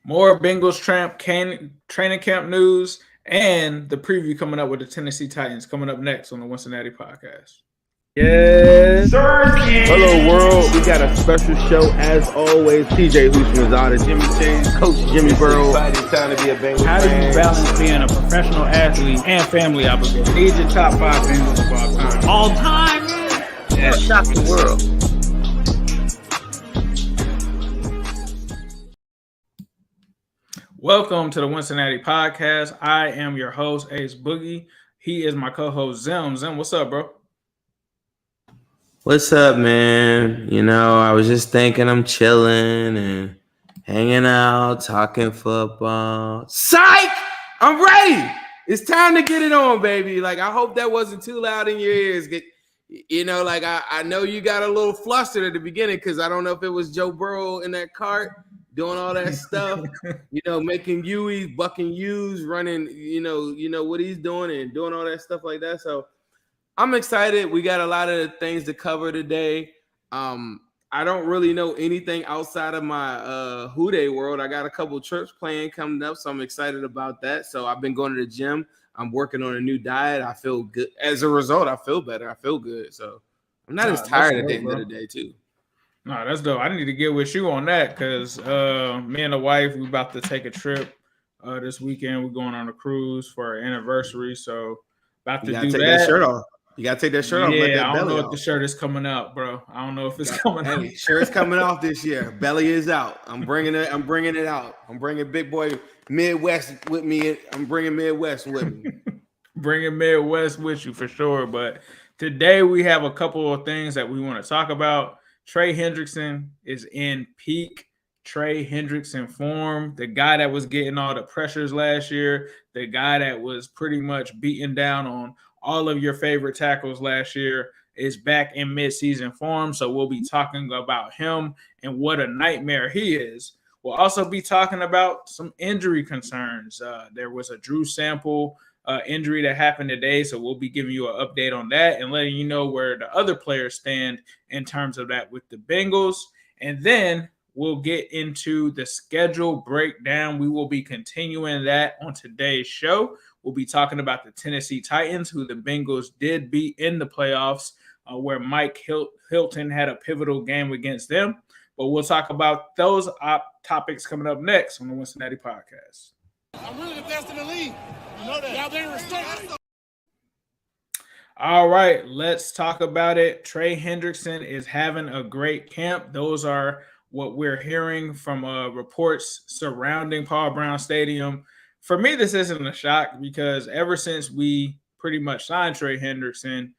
More Bengals training camp news and the preview coming up with the Tennessee Titans coming up next on the Wincinnati Podcast. Yes. Hello, world. We got a special show as always. TJ Houshmandzada, Jimmy Chase, Coach Jimmy Burrow. Time to be a Bengals How do fan. you balance being a professional athlete and family obligation? Need your top 5 Bengals of all time. All time, man. Yeah. Shock the world. Welcome to the Wincinnati Podcast. I am your host, Ace Boogie. He is my co-host, Zim. Zim, what's up, bro? What's up, man? You know, I was just thinking I'm chilling and hanging out, talking football. Psych! I'm ready. It's time to get it on, baby. Like, I hope that wasn't too loud in your ears. I know you got a little flustered at the beginning because I don't know if it was Joe Burrow in that cart doing all that stuff, making U's, bucking U's, running, what he's doing and doing all that stuff like that. So I'm excited. We got a lot of things to cover today. I don't really know anything outside of my Who Day world. I got a couple trips planned coming up, so I'm excited about that. So I've been going to the gym. I'm working on a new diet. I feel good. As a result, I feel better. I feel good. So I'm not as tired at the end of the day, too. No, that's dope. I need to get with you on that because me and the wife, we about to take a trip this weekend. We're going on a cruise for our anniversary, so about to do take that. Shirt off. You gotta take that shirt off. Yeah, I don't know if the shirt is coming out, bro. I don't know if it's coming out. Shirt's coming off this year. Belly is out. I'm bringing it out. I'm bringing big boy Midwest with me. I'm bringing Midwest with me. Bringing Midwest with you for sure. But today we have a couple of things that we want to talk about. Trey Hendrickson is in peak Trey Hendrickson form. The guy that was getting all the pressures last year, the guy that was pretty much beating down on all of your favorite tackles last year is back in midseason form. So we'll be talking about him and what a nightmare he is. We'll also be talking about some injury concerns. There was a Drew Sample injury that happened today. So we'll be giving you an update on that and letting you know where the other players stand in terms of that with the Bengals. And then we'll get into the schedule breakdown. We will be continuing that on today's show. We'll be talking about the Tennessee Titans, who the Bengals did beat in the playoffs, where Mike Hilton had a pivotal game against them. But we'll talk about those topics coming up next on the Wincinnati Podcast. I'm really the best in the league. You know that. Y'all didn't respect me. All right, let's talk about it. Trey Hendrickson is having a great camp. Those are what we're hearing from reports surrounding Paul Brown Stadium. For me, this isn't a shock because ever since we pretty much signed Trey Hendrickson,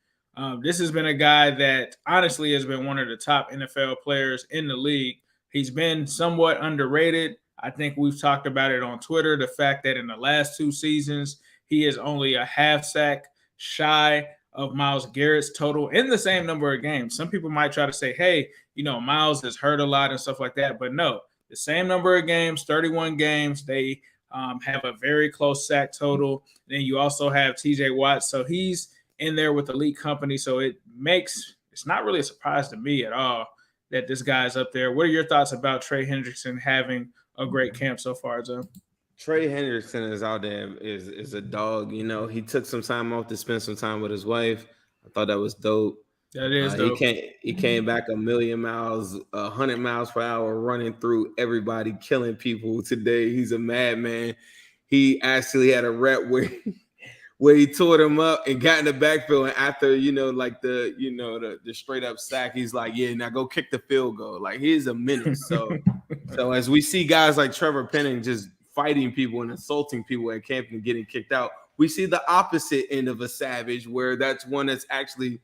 this has been a guy that honestly has been one of the top NFL players in the league. He's been somewhat underrated. I think we've talked about it on Twitter, the fact that in the last 2 seasons, he is only a half sack shy of Myles Garrett's total in the same number of games. Some people might try to say, hey, Myles has hurt a lot and stuff like that. But no, the same number of games, 31 games. They have a very close sack total. Then you also have TJ Watt. So he's in there with elite company. So it's not really a surprise to me at all that this guy's up there. What are your thoughts about Trey Hendrickson having a great camp so far, Joe? Trey Hendrickson is out there is a dog. He took some time off to spend some time with his wife. I thought that was dope. That is dope. He came back 1,000,000 miles, 100 miles per hour, running through everybody, killing people today. He's a madman. He actually had a rep where he tore them up and got in the backfield. And after, the straight up sack, he's like, yeah, now go kick the field goal. Like, he's a menace. So as we see guys like Trevor Penning just fighting people and insulting people at camp and getting kicked out, we see the opposite end of a savage where that's one that's actually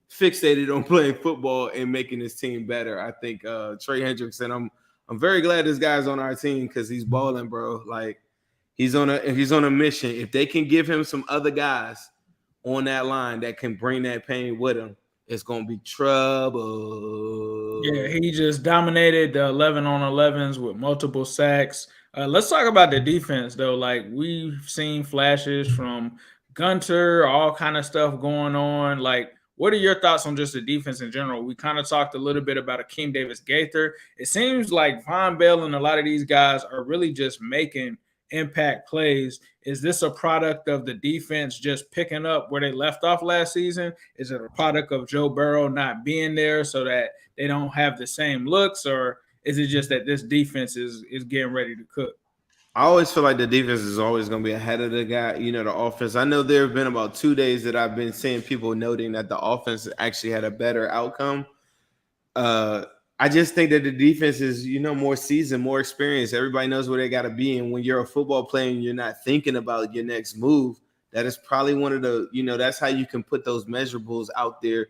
fixated on playing football and making his team better. I think Trey Hendrickson, I'm very glad this guy's on our team because he's balling, bro. Like, he's on a mission. If they can give him some other guys on that line that can bring that pain with him, it's gonna be trouble. Yeah, he just dominated the 11-on-11s with multiple sacks. Let's talk about the defense, though. Like, we've seen flashes from Gunter, all kind of stuff going on. Like, What are your thoughts on just the defense in general? We kind of talked a little bit about Akeem Davis-Gaither. It seems like Von Bell and a lot of these guys are really just making impact plays. Is this a product of the defense just picking up where they left off last season? Is it a product of Joe Burrow not being there so that they don't have the same looks, or is it just that this defense is getting ready to cook? I always feel like the defense is always going to be ahead of the guy, the offense. I know there have been about 2 days that I've been seeing people noting that the offense actually had a better outcome. I just think that the defense is, more seasoned, more experienced. Everybody knows where they got to be. And when you're a football player and you're not thinking about your next move, that is probably one of the, that's how you can put those measurables out there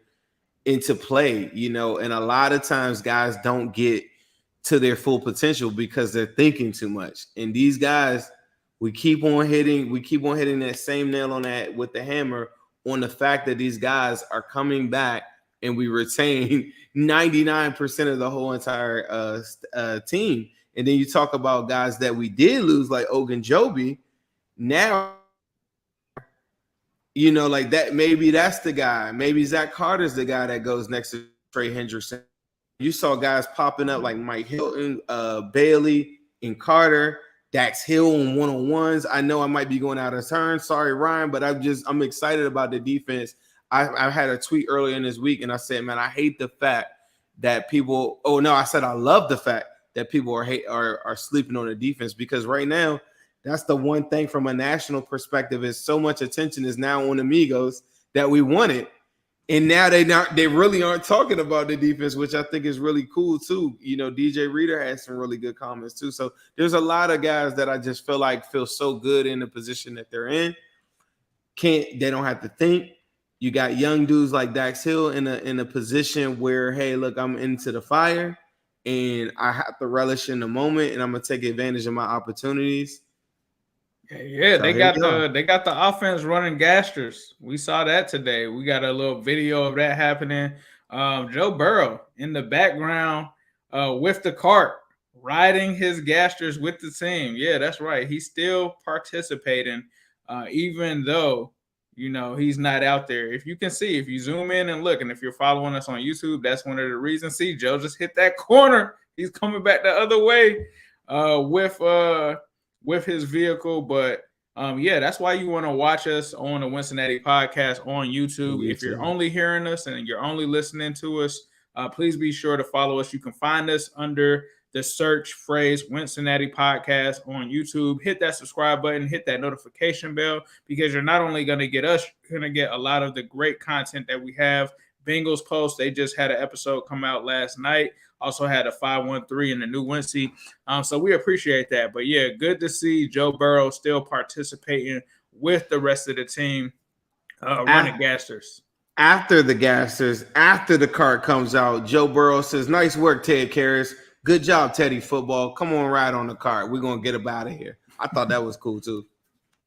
into play, and a lot of times guys don't get to their full potential because they're thinking too much. And these guys, we keep on hitting that same nail on that with the hammer on the fact that these guys are coming back and we retain 99% of the whole entire team. And then you talk about guys that we did lose, like Ogunjobi. Now, like that, maybe that's the guy. Maybe Zach Carter's the guy that goes next to Trey Hendrickson. You saw guys popping up like Mike Hilton, Bailey, and Carter, Dax Hill on one-on-ones. I know I might be going out of turn. Sorry, Ryan, but I'm excited about the defense. I had a tweet earlier in this week, and I said, man, I hate the fact that people – I said I love the fact that people are sleeping on the defense, because right now that's the one thing from a national perspective is so much attention is now on Amigos that we wanted. And now they really aren't talking about the defense, which I think is really cool too. DJ Reader had some really good comments too. So there's a lot of guys that I just feel so good in the position that they're in. They don't have to think. You got young dudes like Dax Hill in a position where, hey, look, I'm into the fire and I have to relish in the moment and I'm gonna take advantage of my opportunities. Yeah, so they got the offense running gasters. We saw that today. We got a little video of that happening. Joe Burrow in the background with the cart, riding his gasters with the team. Yeah, that's right. He's still participating, even though he's not out there. If you zoom in and look, and if you're following us on YouTube, that's one of the reasons. See, Joe just hit that corner. He's coming back the other way with his vehicle. But that's why you want to watch us on the Wincinnati Podcast on YouTube. If you're only hearing us and you're only listening to us, please be sure to follow us. You can find us under the search phrase Wincinnati Podcast on YouTube. Hit that subscribe button, hit that notification bell, because you're not only going to get us, you're going to get a lot of the great content that we have. Bengals Post, they just had an episode come out last night. Also had a 513 in the new Wincy. So we appreciate that. But yeah, good to see Joe Burrow still participating with the rest of the team running gasters. After the card comes out, Joe Burrow says, "Nice work, Ted Karras. Good job, Teddy Football. Come on, ride on the cart. We're going to get up out of here." I thought that was cool too.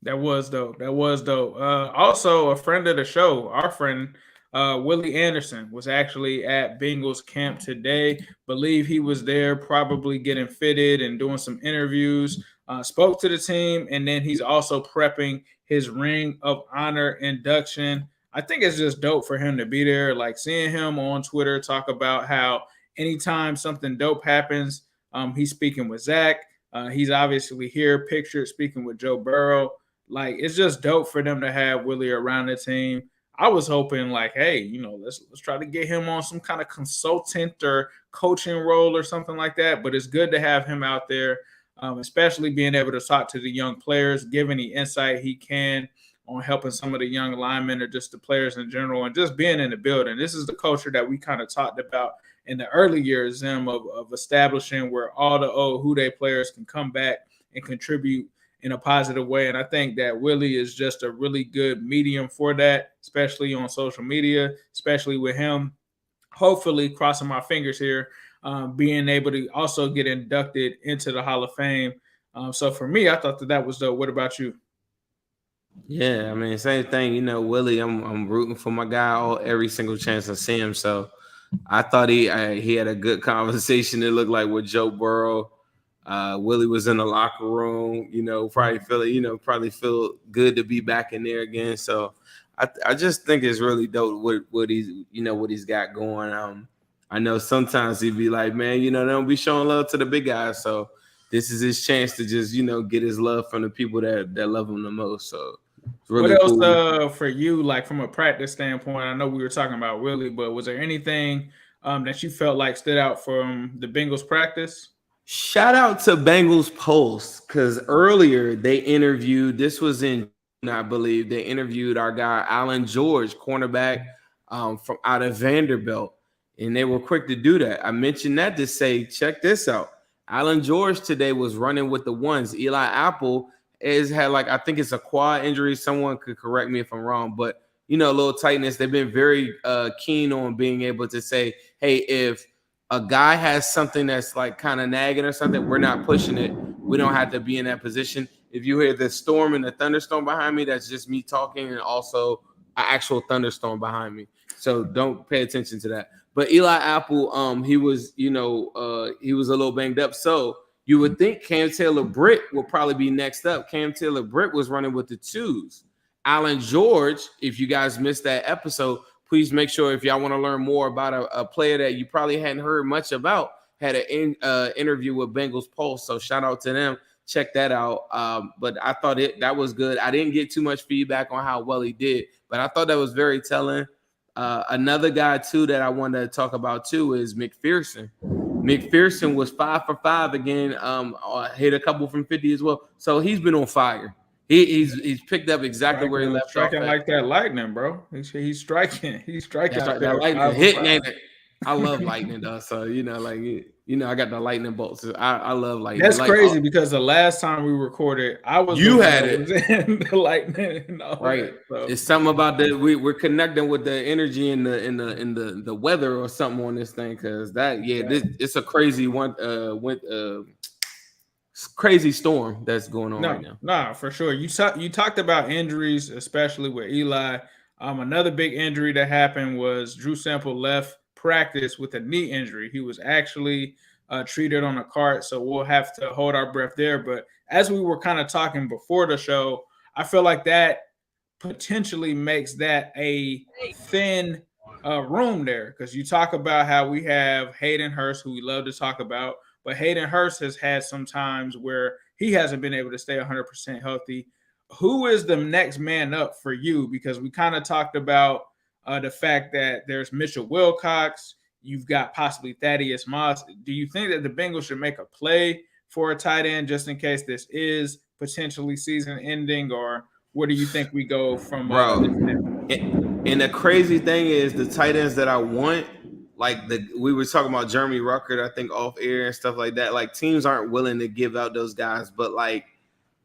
That was dope. Also, a friend of the show, our friend, Willie Anderson, was actually at Bengals camp today. Believe he was there probably getting fitted and doing some interviews, spoke to the team, and then he's also prepping his Ring of Honor induction. I think it's just dope for him to be there. Like seeing him on Twitter talk about how anytime something dope happens, he's speaking with Zach. He's obviously here, pictured speaking with Joe Burrow. Like, it's just dope for them to have Willie around the team. I was hoping, like, hey, let's try to get him on some kind of consultant or coaching role or something like that. But it's good to have him out there, especially being able to talk to the young players, give any insight he can on helping some of the young linemen or just the players in general, and just being in the building. This is the culture that we kind of talked about in the early years, Zim, of establishing where all the old Who Dey players can come back and contribute in a positive way. And I think that Willie is just a really good medium for that, especially on social media, especially with him, hopefully, crossing my fingers here, being able to also get inducted into the Hall of Fame. So for me, I thought that was dope. What about you? Yeah, I mean, same thing. Willie, I'm rooting for my guy every single chance I see him. So I thought he had a good conversation. It looked like with Joe Burrow. Willie was in the locker room, probably feel good to be back in there again. So I just think it's really dope what he's got going. I know sometimes he'd be like, man, they don't be showing love to the big guys, so this is his chance to just get his love from the people that love him the most. So really what else cool. For you, like from a practice standpoint? I know we were talking about Willie, but was there anything that you felt like stood out from the Bengals practice? Shout out to Bengals Pulse, because earlier they interviewed, this was in, I believe, they interviewed our guy Alan George, cornerback from out of Vanderbilt, and they were quick to do that. I mentioned that to say, check this out. Alan George today was running with the ones. Eli Apple has had, I think it's a quad injury. Someone could correct me if I'm wrong, but a little tightness. They've been very keen on being able to say, hey, if a guy has something that's kind of nagging or something, we're not pushing it. We don't have to be in that position. If you hear the storm and the thunderstorm behind me, that's just me talking, and also an actual thunderstorm behind me. So don't pay attention to that. But Eli Apple, he was, he was a little banged up. So you would think Cam Taylor-Britt will probably be next up. Cam Taylor-Britt was running with the twos. Alan George, if you guys missed that episode, please make sure, if y'all want to learn more about a player that you probably hadn't heard much about, had an interview with Bengals Pulse. So shout out to them. Check that out. But I thought that was good. I didn't get too much feedback on how well he did, but I thought that was very telling. Another guy, too, that I wanted to talk about, too, is McPherson. McPherson was 5 for 5 again, hit a couple from 50 as well. So he's been on fire. He's picked up exactly where he left off. Striking like that lightning, bro. He's striking. He's striking. That's right. That lightning hitting. I love lightning, though. So I got the lightning bolts. I love lightning. That's crazy because the last time we recorded, I was had it in the lightning. And all right. That, so. It's something about that. We're connecting with the energy in the weather or something on this thing, because it's a crazy one. Crazy storm that's going on right now. No, for sure. You talked about injuries, especially with Eli. Another big injury that happened was Drew Sample left practice with a knee injury. He was actually treated on a cart, so we'll have to hold our breath there. But as we were kind of talking before the show, I feel like that potentially makes that a thin room there, because you talk about how we have Hayden Hurst, who we love to talk about, but Hayden Hurst has had some times where he hasn't been able to stay 100% healthy. Who is the next man up for you? Because we kind of talked about the fact that there's Mitchell Wilcox. You've got possibly Thaddeus Moss. Do you think that the Bengals should make a play for a tight end just in case this is potentially season ending, or where do you think we go from? And the crazy thing is, the tight ends that I want, we were talking about Jeremy Ruckert, I think, off air and stuff like that. Teams aren't willing to give out those guys, but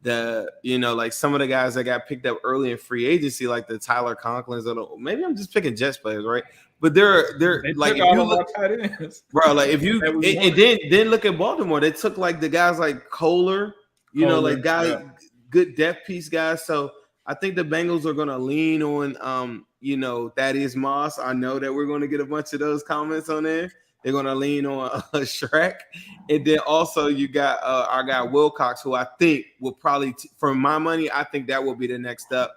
some of the guys that got picked up early in free agency, like the Tyler Conklins, maybe I'm just picking Jets players, right? But they're like, if you look, bro, like if you and then look at Baltimore, they took the guys like Kohler, guys, good depth piece guys. So I think the Bengals are going to lean on Thaddeus Moss. I know that we're going to get a bunch of those comments on there. They're going to lean on Shrek. And then also you got our guy Wilcox, who I think will probably, for my money, I think that will be the next up.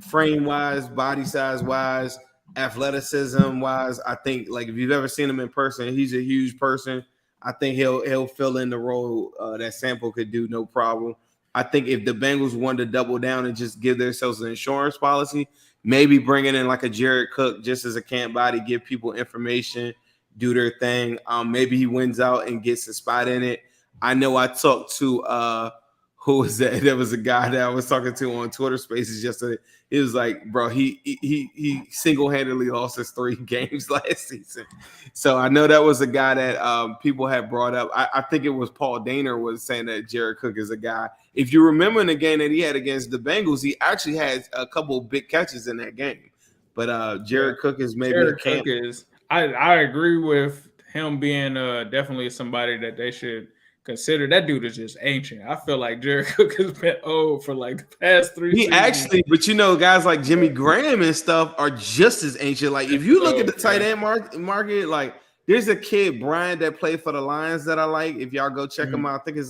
Frame-wise, body size-wise, athleticism-wise, I think, if you've ever seen him in person, he's a huge person. I think he'll fill in the role that Sample could do, no problem. I think if the Bengals wanted to double down and just give themselves an insurance policy, maybe bringing in a Jared Cook just as a camp body, give people information, do their thing. Maybe he wins out and gets a spot in it. I know I talked to who was that? There was a guy that I was talking to on Twitter Spaces yesterday. It was like, bro, he single-handedly lost his 3 games last season. So I know that was a guy that people had brought up. I think it was Paul Daner was saying that Jared Cook is a guy. If you remember in the game that he had against the Bengals, he actually had a couple of big catches in that game. But Jared Cook is maybe Jared Cook is. I agree with him being definitely somebody that they should consider. That dude is just ancient. I feel like Jared Cook has been old for the past 3 seasons. Actually, but guys like Jimmy Graham and stuff are just as ancient. If you look at the tight end market, there's a kid, Brian, that played for the Lions that I like. If y'all go check him out, I think it's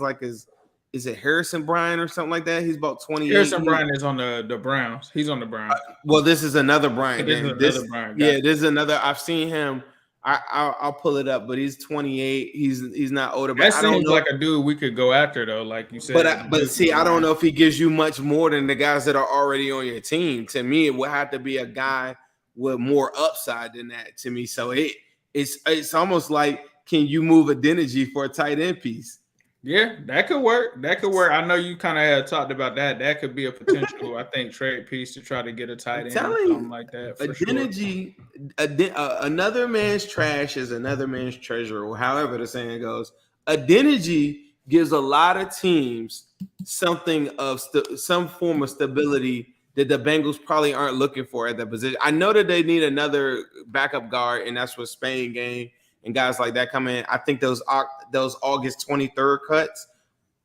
is it Harrison Bryant or something like that? He's about 28. Harrison Bryant is on the Browns. He's on the Browns. Well, this is another Bryant. This is another Bryant. Yeah, this is another. I've seen him. I'll pull it up, but he's 28. He's not older. But That I don't seems know. like a dude we could go after, though, like you said. But see, I don't know if he gives you much more than the guys that are already on your team. To me, it would have to be a guy with more upside than that. To me, so it's almost like, can you move Adeniji for a tight end piece? Yeah, that could work. I know you kind of had talked about that. That could be a potential, I think, trade piece to try to get a tight end or something like that. Adeniji, another man's trash is another man's treasure, or however the saying goes. Adeniji gives a lot of teams something of some form of stability that the Bengals probably aren't looking for at that position. I know that they need another backup guard, and that's what Spain game and guys like that come in. I think those August 23rd cuts,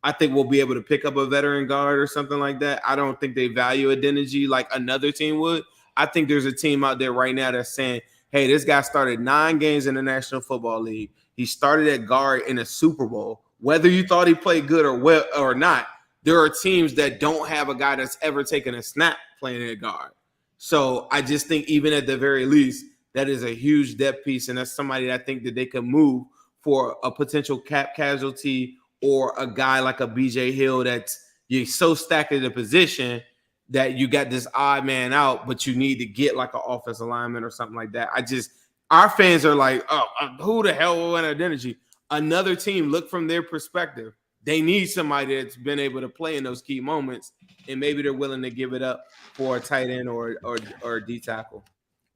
I think we'll be able to pick up a veteran guard or something like that. I don't think they value Adeniji like another team would. I think there's a team out there right now that's saying, hey, this guy started 9 games in the National Football League. He started at guard in a Super Bowl. Whether you thought he played good or not, there are teams that don't have a guy that's ever taken a snap playing at guard. So I just think even at the very least, that is a huge depth piece, and that's somebody that I think that they can move for a potential cap casualty or a guy like a BJ Hill that's you're so stacked in the position that you got this odd man out, but you need to get like an offensive lineman or something like that. Our fans are like, oh, who the hell will win Adeniji? Another team, look from their perspective. They need somebody that's been able to play in those key moments, and maybe they're willing to give it up for a tight end or D tackle.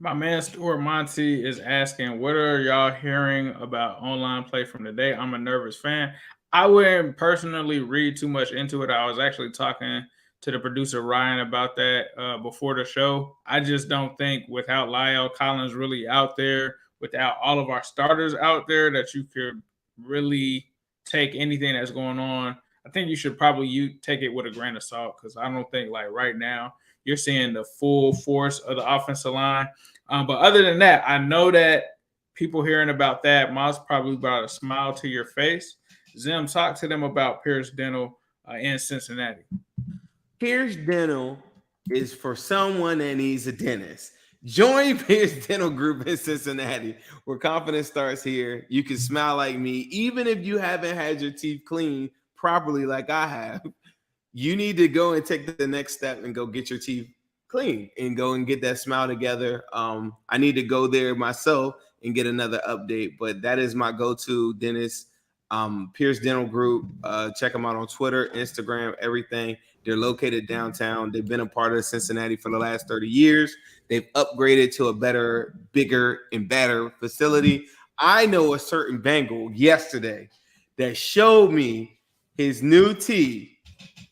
My man Stuart Monty is asking, what are y'all hearing about online play from today? I'm a nervous fan. I wouldn't personally read too much into it. I was actually talking to the producer Ryan about that before the show. I just don't think without Lyle Collins really out there, without all of our starters out there, that you could really take anything that's going on. I think you should probably take it with a grain of salt, because I don't think like right now you're seeing the full force of the offensive line. But other than that, I know that people hearing about that, Miles probably brought a smile to your face. Zim, talk to them about Pierce Dental in Cincinnati. Pierce Dental is for someone that needs a dentist. Join Pierce Dental Group in Cincinnati, where confidence starts here. You can smile like me, even if you haven't had your teeth cleaned properly like I have. You need to go and take the next step and go get your teeth clean and go and get that smile together. I need to go there myself and get another update, but that is my go-to dentist. Pierce Dental Group. Check them out on Twitter, Instagram, everything. They're located downtown. They've been a part of Cincinnati for the last 30 years. They've upgraded to a better, bigger, and better facility. I know a certain Bengal yesterday that showed me his new teeth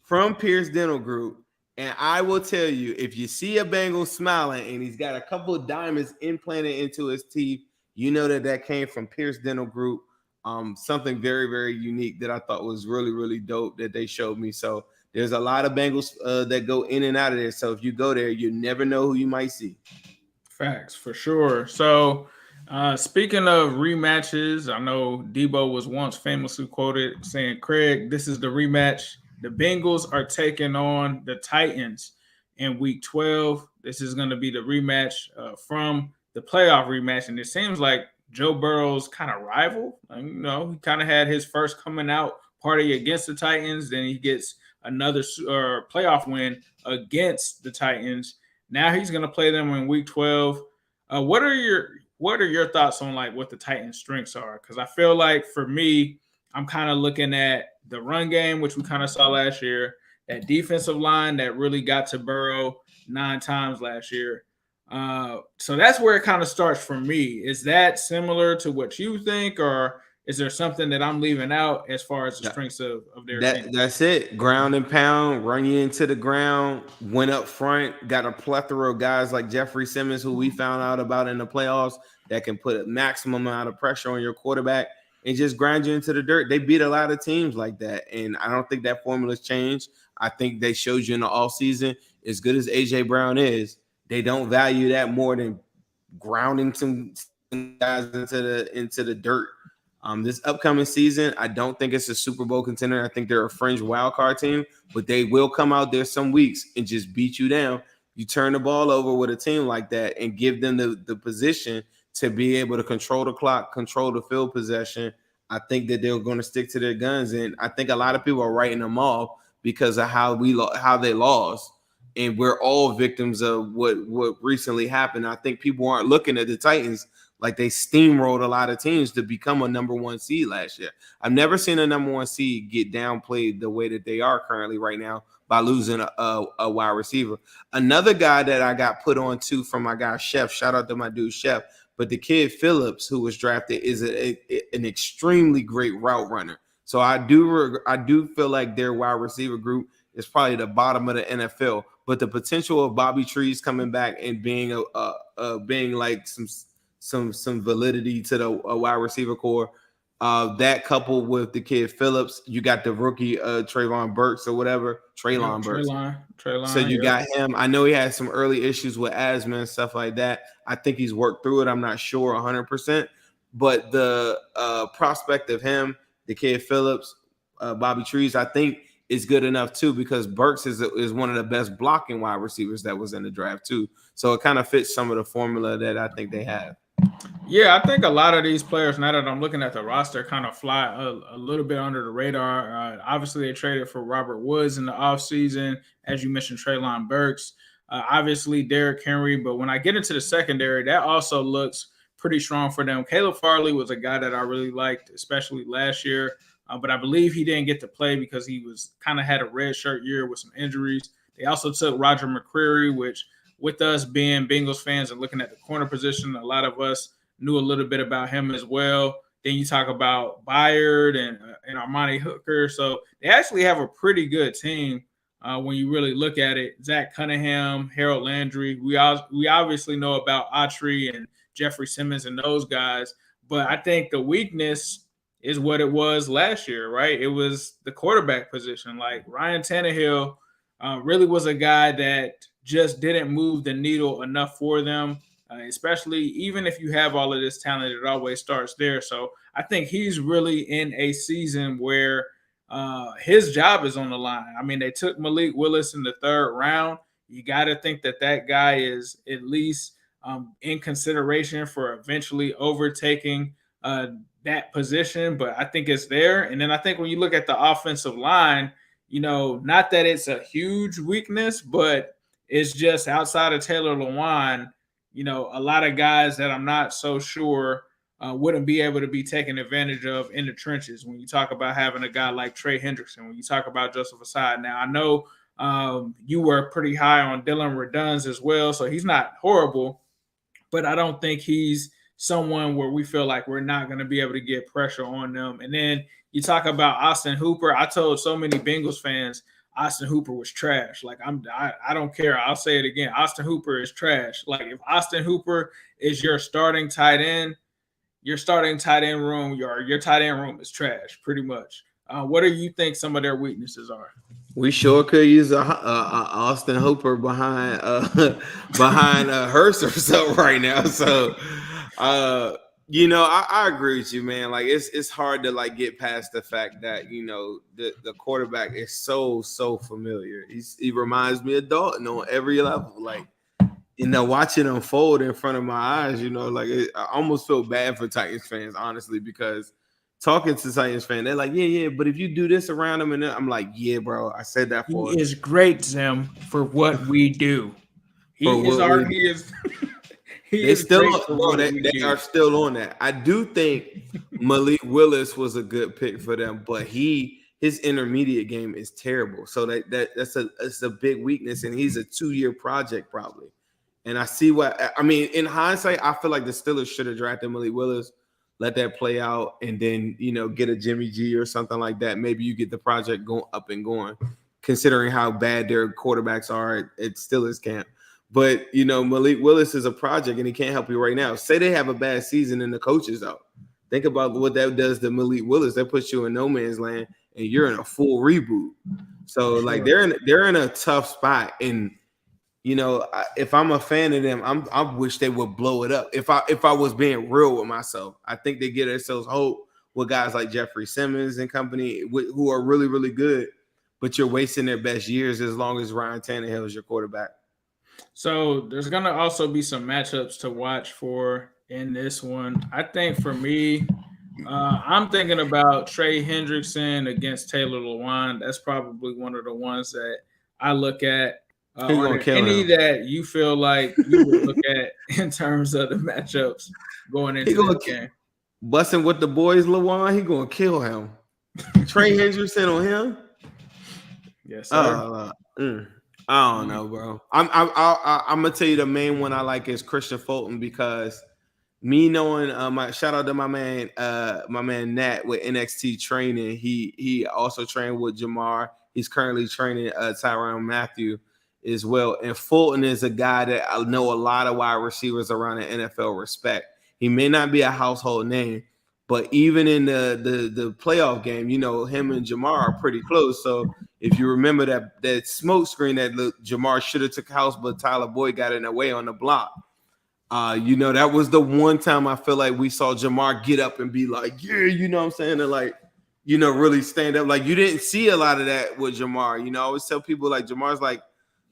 from Pierce Dental Group. And I will tell you, if you see a Bengal smiling and he's got a couple of diamonds implanted into his teeth, you know that came from Pierce Dental Group. Something very, very unique that I thought was really, really dope that they showed me. So there's a lot of Bengals that go in and out of there. So if you go there, you never know who you might see. Facts, for sure. So speaking of rematches, I know Debo was once famously quoted saying, Craig, this is the rematch. The Bengals are taking on the Titans in week 12. This is going to be the rematch from the playoff rematch. And it seems like Joe Burrow's kind of rival. He kind of had his first coming out party against the Titans. Then he gets another playoff win against the Titans. Now he's going to play them in week 12. What are your thoughts on like what the Titans' strengths are? Because I feel like for me, I'm kind of looking at the run game, which we kind of saw last year, that defensive line that really got to Burrow 9 times last year. So that's where it kind of starts for me. Is that similar to what you think, or is there something that I'm leaving out as far as the strengths of their team? That's it. Ground and pound, run you into the ground, went up front, got a plethora of guys like Jeffrey Simmons, who we found out about in the playoffs, that can put a maximum amount of pressure on your quarterback and just grind you into the dirt. They beat a lot of teams like that, and I don't think that formula's changed. I think they showed you in the offseason, as good as A.J. Brown is, they don't value that more than grounding some guys into the dirt. This upcoming season, I don't think it's a Super Bowl contender. I think they're a fringe wild card team, but they will come out there some weeks and just beat you down. You turn the ball over with a team like that and give them the position to be able to control the clock, control the field possession. I think that they're going to stick to their guns, and I think a lot of people are writing them off because of how they lost, and we're all victims of what recently happened. I think people aren't looking at the Titans like they steamrolled a lot of teams to become a number one seed last year. I've never seen a number one seed get downplayed the way that they are currently right now by losing a wide receiver. Another guy that I got put on to from my guy Chef, shout out to my dude Chef, but the kid Phillips, who was drafted, is an extremely great route runner. So I do feel like their wide receiver group is probably the bottom of the NFL. But the potential of Bobby Trees coming back and being being like some validity to the wide receiver core, that coupled with the kid Phillips, you got the rookie Treylon Burks or whatever. Treylon Burks. So you got him. I know he had some early issues with asthma and stuff like that. I think he's worked through it. I'm not sure 100%. But the prospect of him, the kid Phillips, Bobby Trees, I think is good enough too, because Burks is one of the best blocking wide receivers that was in the draft too. So it kind of fits some of the formula that I think they have. Yeah, I think a lot of these players, now that I'm looking at the roster, kind of fly a little bit under the radar. Obviously, they traded for Robert Woods in the offseason. As you mentioned, Treylon Burks. Obviously, Derrick Henry. But when I get into the secondary, that also looks pretty strong for them. Caleb Farley was a guy that I really liked, especially last year. But I believe he didn't get to play because he was kind of had a red shirt year with some injuries. They also took Roger McCreary, which with us being Bengals fans and looking at the corner position, a lot of us knew a little bit about him as well. Then you talk about Byard and Armani Hooker. So they actually have a pretty good team when you really look at it. Zach Cunningham, Harold Landry. We obviously know about Autry and Jeffrey Simmons and those guys. But I think the weakness is what it was last year, right? It was the quarterback position. Like Ryan Tannehill really was a guy that just didn't move the needle enough for them, especially even if you have all of this talent, it always starts there. So I think he's really in a season where his job is on the line. I mean, they took Malik Willis in the 3rd round. You got to think that guy is at least in consideration for eventually overtaking that position, but I think it's there. And then I think when you look at the offensive line, not that it's a huge weakness, but it's just outside of Taylor Lewan, a lot of guys that I'm not so sure wouldn't be able to be taken advantage of in the trenches. When you talk about having a guy like Trey Hendrickson, when you talk about Joseph Asad. Now, I know you were pretty high on Dylan Reduns as well, so he's not horrible, but I don't think he's someone where we feel like we're not going to be able to get pressure on them. And then you talk about Austin Hooper. I told so many Bengals fans Austin Hooper was trash. Like I don't care. I'll say it again. Austin Hooper is trash. Like if Austin Hooper is your starting tight end, your tight end room is trash, pretty much. What do you think some of their weaknesses are? We sure could use a Austin Hooper behind Hurst or so right now. So, I agree with you, man. Like it's hard to like get past the fact that the quarterback is so familiar. He reminds me of Dalton on every level. Like watching him unfold in front of my eyes. I almost feel bad for Titans fans, honestly, because talking to Titans fans, they're like, yeah, but if you do this around him, and I'm like, yeah, bro, I said that for he is great, Zim, for what we do. They are still on that. I do think Malik Willis was a good pick for them, but his intermediate game is terrible. So that's a big weakness, and he's a 2-year project probably. And I see in hindsight, I feel like the Steelers should have drafted Malik Willis, let that play out, and then get a Jimmy G or something like that. Maybe you get the project going up and going, considering how bad their quarterbacks are at Steelers camp. But Malik Willis is a project, and he can't help you right now. Say they have a bad season and the coach is out. Think about what that does to Malik Willis. That puts you in no man's land, and you're in a full reboot. So like they're in a tough spot, and if I'm a fan of them, I wish they would blow it up. If I was being real with myself, I think they get themselves hope with guys like Jeffrey Simmons and company who are really, really good, but you're wasting their best years as long as Ryan Tannehill is your quarterback. So there's going to also be some matchups to watch for in this one. I think for me, I'm thinking about Trey Hendrickson against Taylor Lewan. That's probably one of the ones that I look at. Are there any that you feel like you would look at in terms of the matchups going into this game? Busting with the boys, Lewan, he gonna kill him. Trey Hendrickson on him. Yes, sir. I don't know, bro. I'm gonna tell you the main one I like is Christian Fulton, because me knowing my shout out to my man Nat with NXT training. He also trained with Jamar. He's currently training Tyrann Mathieu as well. And Fulton is a guy that I know a lot of wide receivers around the NFL respect. He may not be a household name, but even in the playoff game, you know, him and Jamar are pretty close. So if you remember that smoke screen that Jamar should have took house, but Tyler Boyd got in the way on the block. You know, that was the one time I feel like we saw Jamar get up and be like, yeah, you know what I'm saying? And like, you know, really stand up. Like, you didn't see a lot of that with Jamar. You know, I always tell people like Jamar's like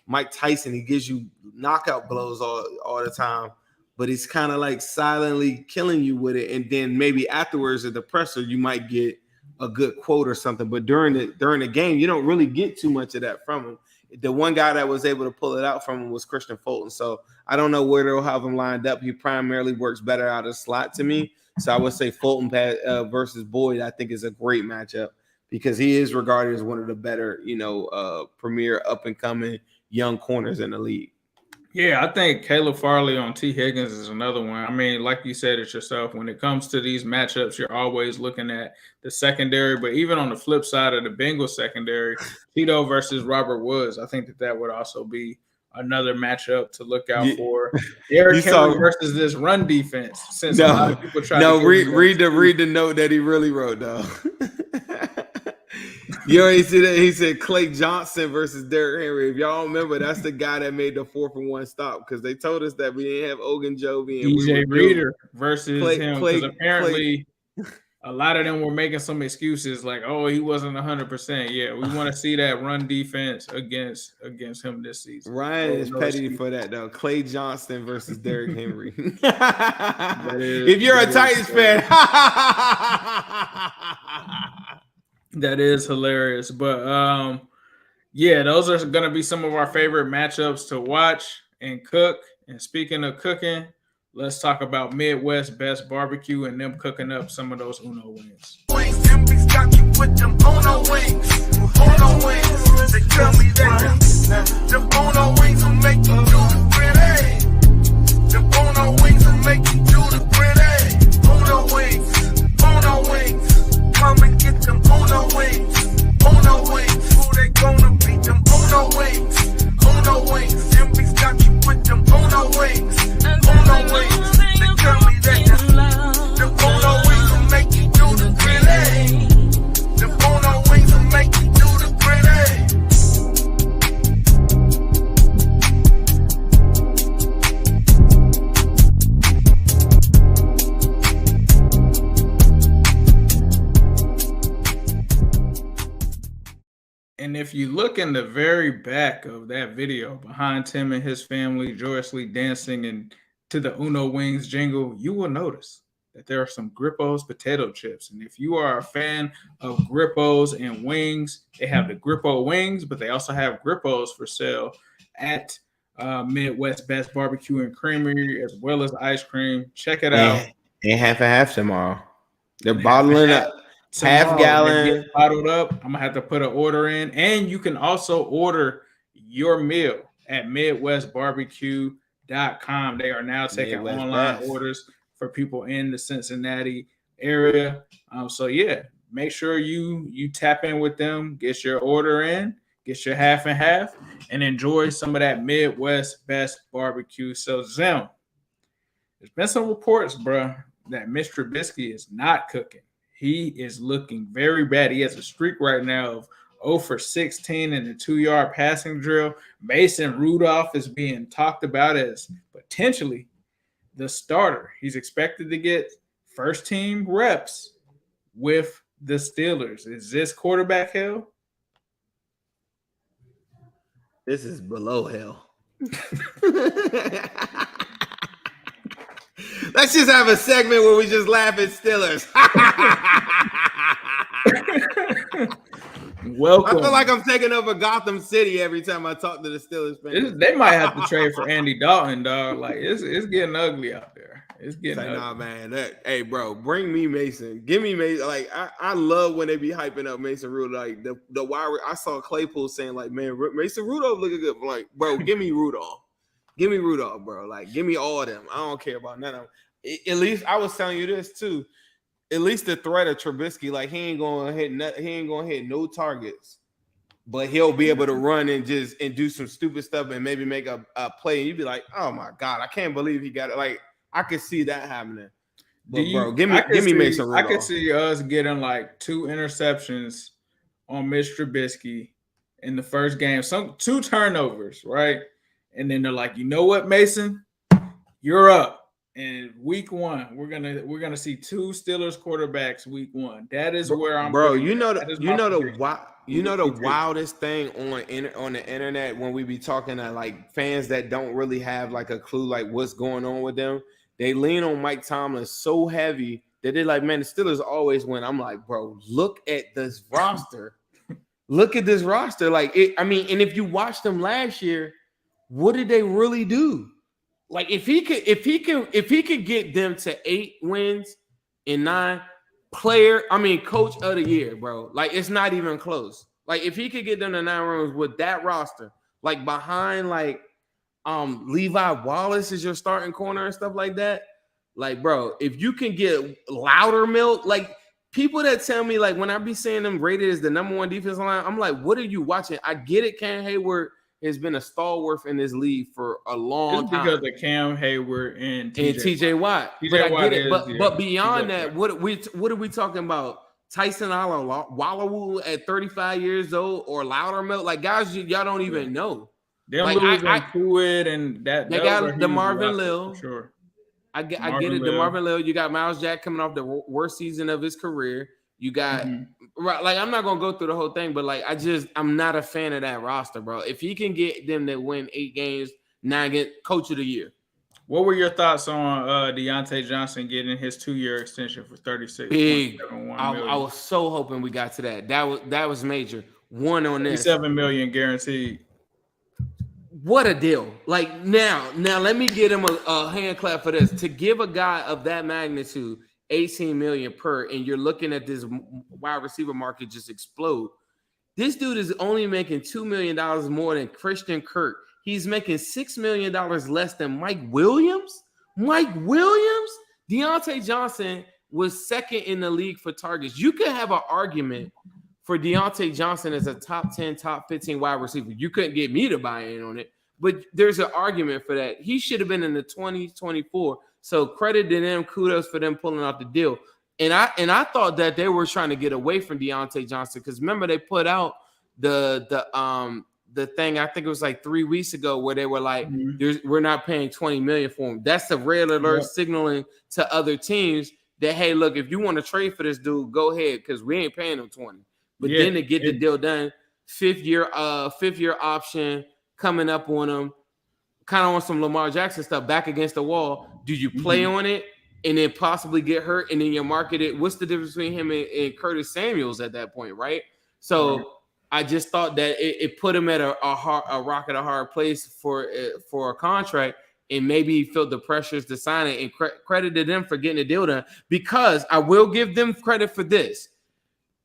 Mike Tyson. He gives you knockout blows all the time, but he's kind of like silently killing you with it. And then maybe afterwards at the presser, you might get a good quote or something. But during the game, you don't really get too much of that from him. The one guy that was able to pull it out from him was Christian Fulton. So I don't know where they'll have him lined up. He primarily works better out of the slot to me. So I would say Fulton versus Boyd, I think, is a great matchup because he is regarded as one of the better, you know, premier up-and-coming young corners in the league. Yeah, I think Caleb Farley on T. Higgins is another one. I mean, like you said it yourself, when it comes to these matchups, you're always looking at the secondary. But even on the flip side of the Bengals secondary, Tito versus Robert Woods, I think that would also be another matchup to look out for. Derrick Henry versus this run defense. Since a lot of people try to read the note that he really wrote, though. You already see that he said Clay Johnson versus Derrick Henry. If y'all remember, that's the guy that made the 4-for-1 stop because they told us that we didn't have Ogunjobi and DJ Reader versus him because apparently a lot of them were making some excuses like, oh, he wasn't 100%. Yeah, we want to see that run defense against him this season. Ryan is petty for that though. Clay Johnson versus Derrick Henry. If you're a Titans fan. That is hilarious. But yeah, those are going to be some of our favorite matchups to watch and cook. And speaking of cooking, let's talk about Midwest Best Barbecue and them cooking up some of those Uno wings. They tell me that the Uno wings will make you do the pretty. The Uno wings will make you do the pretty. Uno wings. Come and get them Uno wings. Uno wings. Who they gonna beat them Uno wings? Uno wings. Jimmy's got you with them Uno wings. Uno wings. They tell me that the Uno wings will make you do the pretty. The Uno wings will make you do the pretty. And if you look in the very back of that video behind Tim and his family joyously dancing and to the Uno Wings jingle, you will notice that there are some Grippo's potato chips. And if you are a fan of Grippo's and wings, they have the Grippo wings, but they also have Grippo's for sale at Midwest Best Barbecue and Creamery, as well as ice cream. Check it out. And half and half tomorrow. They're bottling up. Half gallon bottled up. I'm gonna have to put an order in, and you can also order your meal at MidwestBarbecue.com. They are now taking online orders for people in the Cincinnati area. So yeah, make sure you tap in with them, get your order in, get your half and half, and enjoy some of that Midwest Best Barbecue. So Zim, there's been some reports, bro, that Mr. Trubisky is not cooking. He is looking very bad. He has a streak right now of 0 for 16 in the 2-yard passing drill. Mason Rudolph is being talked about as potentially the starter. He's expected to get first-team reps with the Steelers. Is this quarterback hell? This is below hell. Let's just have a segment where we just laugh at Steelers. Welcome. I feel like I'm taking over Gotham City every time I talk to the Steelers fans. They might have to trade for Andy Dalton, dog. Like it's getting ugly out there. It's getting ugly. Nah, man. Hey, bro, bring me Mason. Give me Mason. Like I love when they be hyping up Mason Rudolph. Like the wire. I saw Claypool saying like, man, Mason Rudolph looking good. I'm like, bro, give me Rudolph. Give me Rudolph, bro. Like, give me all of them. I don't care about none of them. At least I was telling you this too. At least the threat of Trubisky, like he ain't gonna hit no targets, but he'll be able to run and do some stupid stuff and maybe make a play. And you'd be like, oh my God, I can't believe he got it. Like I could see that happening. But bro, give me Mason Rudolph. I could see us getting like 2 interceptions on Mitch Trubisky in the first game, 2 turnovers, right? And then they're like, you know what, Mason, you're up. And week 1, we're gonna see 2 Steelers quarterbacks week 1. That is where I'm. Bro, you know the wildest thing on the internet when we be talking to like fans that don't really have like a clue like what's going on with them. They lean on Mike Tomlin so heavy that they're like, man, the Steelers always win. I'm like, bro, look at this roster. Look at this roster. Like and if you watched them last year, what did they really do? Like if he could get them to 8 wins in 9, coach of the year, bro. Like it's not even close. Like if he could get them to 9 wins with that roster, like behind like Levi Wallace is your starting corner and stuff like that. Like, bro, if you can get Loudermilk, like people that tell me like when I be seeing them rated as the number 1 defensive line, I'm like, what are you watching? I get it, Cam Hayward has been a stalwart in this league for a long time. Because of Cam Hayward and TJ Watt. But beyond that, what are we talking about? Tyson Wallawu at 35 years old or Loudermilk? Like guys, y'all don't even know. They're losing Pruitt and that. They got DeMarvin Lil. Sure. I get it. DeMarvin Lil. You got Miles Jack coming off the worst season of his career. You got right. Like I'm not gonna go through the whole thing, but like I'm not a fan of that roster, bro. If he can get them to win 8 games, 9 get coach of the year. What were your thoughts on Deontay Johnson getting his 2-year extension for $36.71 million? I was so hoping we got to that. That was major. One on this. $7 million guaranteed. What a deal! Like now let me get him a hand clap for this. To give a guy of that magnitude $18 million per, and you're looking at this wide receiver market just explode. This dude is only making $2 million more than Christian Kirk. He's making $6 million less than Mike Williams. Deontay Johnson was second in the league for targets. You could have an argument for Deontay Johnson as a top 10, top 15 wide receiver. You couldn't get me to buy in on it, but there's an argument for that. He should have been in the 2024. So credit to them, kudos for them pulling out the deal. And I thought that they were trying to get away from Deontay Johnson because remember they put out the thing, I think it was like 3 weeks ago, where they were like, we're not paying $20 million for him. That's the red alert signaling to other teams that, hey, look, if you want to trade for this dude, go ahead, because we ain't paying him 20. But then to get the deal done, fifth year option coming up on him, kind of on some Lamar Jackson stuff, back against the wall. Do you play on it and then possibly get hurt and then you market it? What's the difference between him and Curtis Samuels at that point, right? So I just thought that it put him at a rock at a hard place for a contract, and maybe he felt the pressures to sign it, and credited them for getting the deal done. Because I will give them credit for this.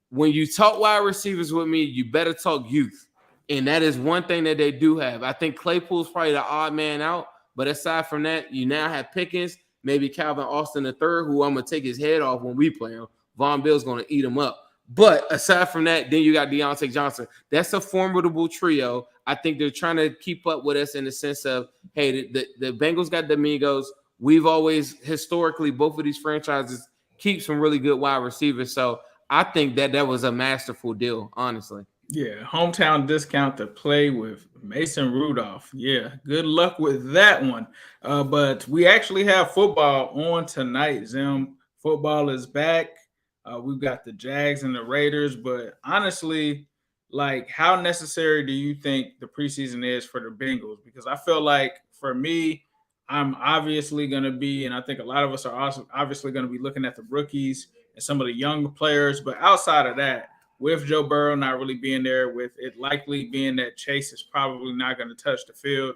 When you talk wide receivers with me, you better talk youth. And that is one thing that they do have. I think Claypool's probably the odd man out. But aside from that, you now have Pickens, maybe Calvin Austin III, who I'm going to take his head off when we play him. Von Bill's going to eat him up. But aside from that, then you got Deontay Johnson. That's a formidable trio. I think they're trying to keep up with us in the sense of, hey, the Bengals got the Migos. We've always, historically, both of these franchises keep some really good wide receivers. So I think that was a masterful deal, honestly. Yeah, hometown discount to play with Mason Rudolph. Yeah, good luck with that one. But we actually have football on tonight, Zim. Football is back. We've got the Jags and the Raiders. But honestly, like, how necessary do you think the preseason is for the Bengals? Because I feel like for me, I'm obviously going to be, and I think a lot of us are also obviously going to be looking at the rookies and some of the young players. But outside of that, with Joe Burrow not really being there, with it likely being that Chase is probably not going to touch the field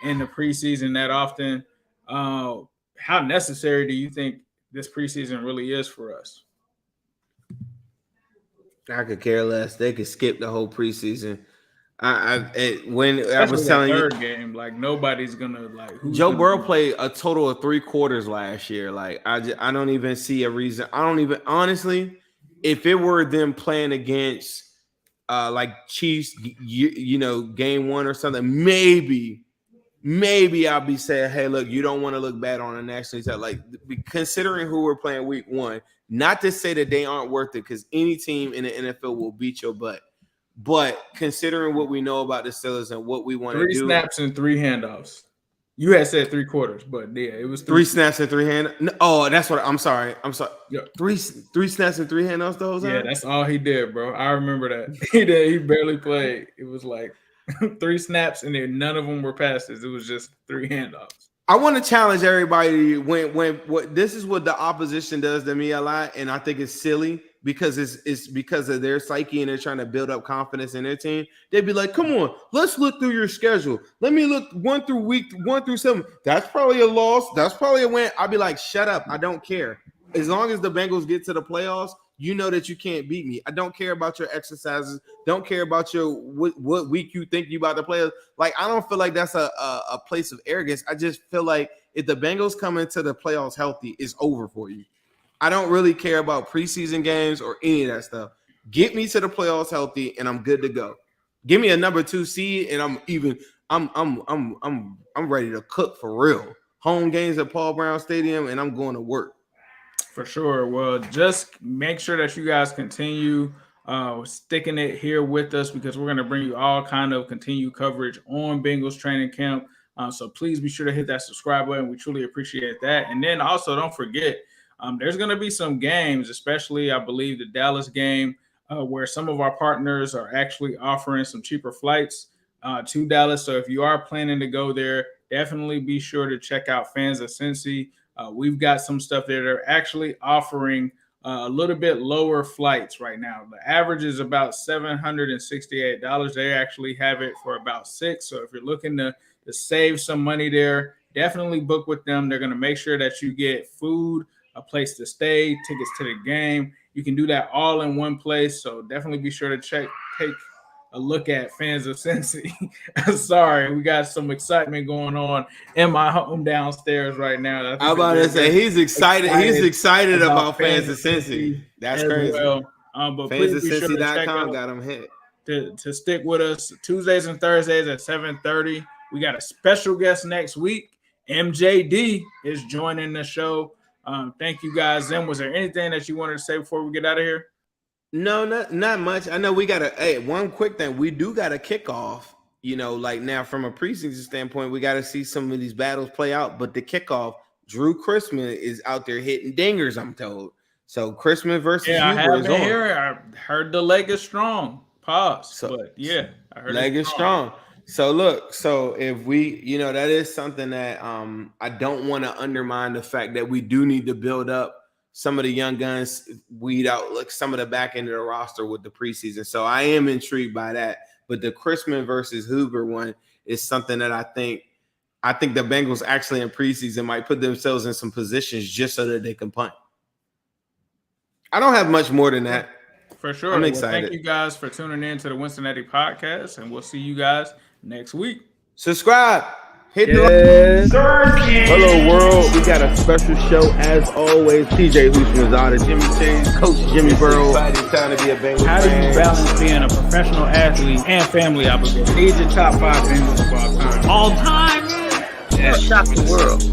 in the preseason that often, how necessary do you think this preseason really is for us? I could care less. They could skip the whole preseason. Especially I was telling you, game, like nobody's gonna like. Joe Burrow played a total of 3 quarters last year. Like I don't even see a reason. I don't even honestly. If it were them playing against like Chiefs, game 1 or something, maybe I'll be saying, hey, look, you don't want to look bad on a national team. Like considering who we're playing week 1, not to say that they aren't worth it, because any team in the NFL will beat your butt. But considering what we know about the Steelers and what we want to do, 3 snaps and 3 handoffs. You had said 3 quarters, but yeah, it was 3 snaps and 3 handoffs. No, oh, that's what I'm sorry. Yeah. 3 snaps and 3 handoffs the whole time? Yeah, that's all he did, bro. I remember that. He barely played. It was like 3 snaps and then none of them were passes. It was just 3 handoffs. I want to challenge everybody when what this is what the opposition does to me a lot, and I think it's silly because it's because of their psyche and they're trying to build up confidence in their team. They'd be like, come on, let's look through your schedule. Let me look 1 through week 1 through 7. That's probably a loss. That's probably a win. I'd be like, shut up. I don't care. As long as the Bengals get to the playoffs, you know that you can't beat me. I don't care about your exercises. Don't care about your what week you think you about to play. Like, I don't feel like that's a place of arrogance. I just feel like if the Bengals come into the playoffs healthy, it's over for you. I don't really care about preseason games or any of that stuff. Get me to the playoffs healthy, and I'm good to go. Give me a number 2 seed, and I'm ready to cook for real. Home games at Paul Brown Stadium, and I'm going to work. For sure. Well, just make sure that you guys continue sticking it here with us, because we're going to bring you all kind of continued coverage on Bengals training camp. So please be sure to hit that subscribe button. We truly appreciate that. And then also don't forget, there's going to be some games, especially I believe the Dallas game, where some of our partners are actually offering some cheaper flights to Dallas. So if you are planning to go there, definitely be sure to check out Fans of Cincy. We've got some stuff there that are actually offering a little bit lower flights right now. The average is about $768. They actually have it for about $6. So if you're looking to save some money there, definitely book with them. They're going to make sure that you get food, a place to stay, tickets to the game. You can do that all in one place. So definitely be sure to take a look at Fans of Cincy. Sorry, we got some excitement going on in my home downstairs right now. I'm about to say he's excited. He's excited about Fans of Cincy. That's crazy. Well. But fansofcincy.com got him hit. To stick with us Tuesdays and Thursdays at 7:30. We got a special guest next week. MJD is joining the show. Thank you guys. Zim, was there anything that you wanted to say before we get out of here? No, not much. I know we got one quick thing. We do got a kickoff, like now from a preseason standpoint, we got to see some of these battles play out. But the kickoff, Drew Chrisman is out there hitting dingers, I'm told. So Chrisman versus Huber I have is been on. Here. I heard the leg is strong. Pause. But I heard leg is strong. So look, if we, that is something that I don't want to undermine the fact that we do need to build up some of the young guns, weed out like some of the back end of the roster with the preseason. So I am intrigued by that. But the Chrisman versus Huber one is something that I think the Bengals actually in preseason might put themselves in some positions just so that they can punt. I don't have much more than that. For sure. I'm excited. Thank you guys for tuning in to the Wincinnati Podcast, and we'll see you guys next week. Subscribe. Hit the Hello world, we got a special show as always. TJ Wincinnati, Jimmy Chase, Coach Jimmy Burrow. How do you balance being a professional athlete and family obligation? These are top 5 Bengals of all time. All time? Yeah. Shock the world.